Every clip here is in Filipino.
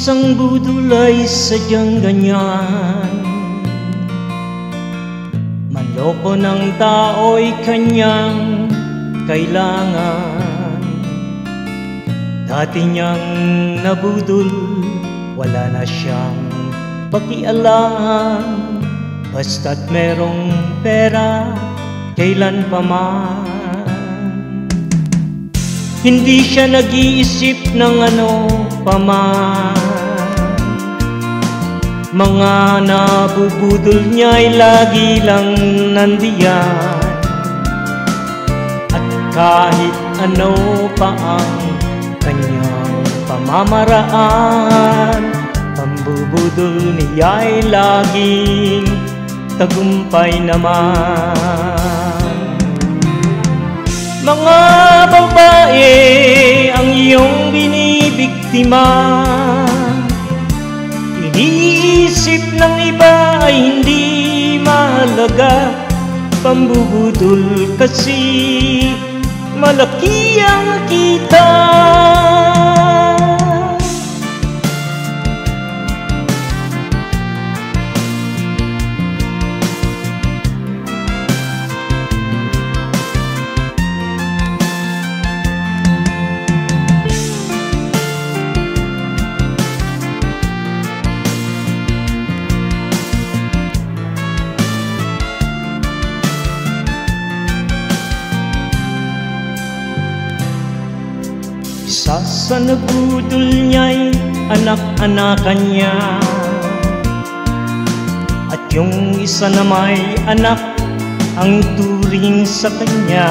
isang budol ay sadyang ganyan. Manloko ng tao'y kanyang kailangan. Dati niyang nabudol, wala na siyang pakialam. Basta't merong pera, kailan pa man. Hindi siya nag-iisip ng ano pa man. Mga nabubudol niya'y lagi lang nandiyan. At kahit ano pa ang kanyang pamamaraan, pambubudol niya'y laging tagumpay naman. Mga babae ang iyong binibiktima, iniisip ng iba ay hindi mahalaga. Pambubudol kasi malaki ang kita. Isa sa nabudol niya'y anak-anakan niya, at yung isa na may anak ang turing sa kanya.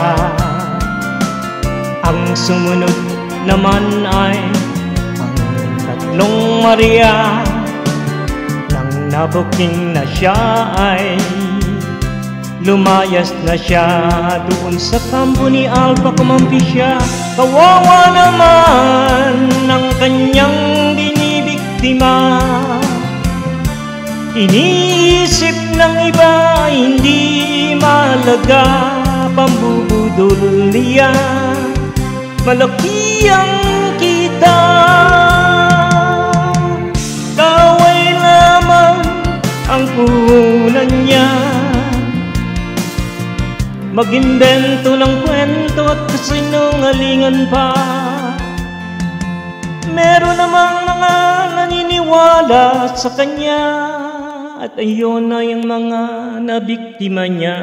Ang sumunod naman ay ang tatlong Maria. Nang nabuking na siya ay lumayas na siya doon sa kampo ni Alpha. Kumampi siya, kawawa naman ng kanyang binibiktima. Iniisip ng iba hindi mahalaga. Pambubudol niya, malaki ang kita. Kaway lamang ang puhunan niya, mag-imbento ng kwento at kasinungalingan pa. Meron namang mga naniniwala sa kanya, at ayon na yung mga nabiktima niya.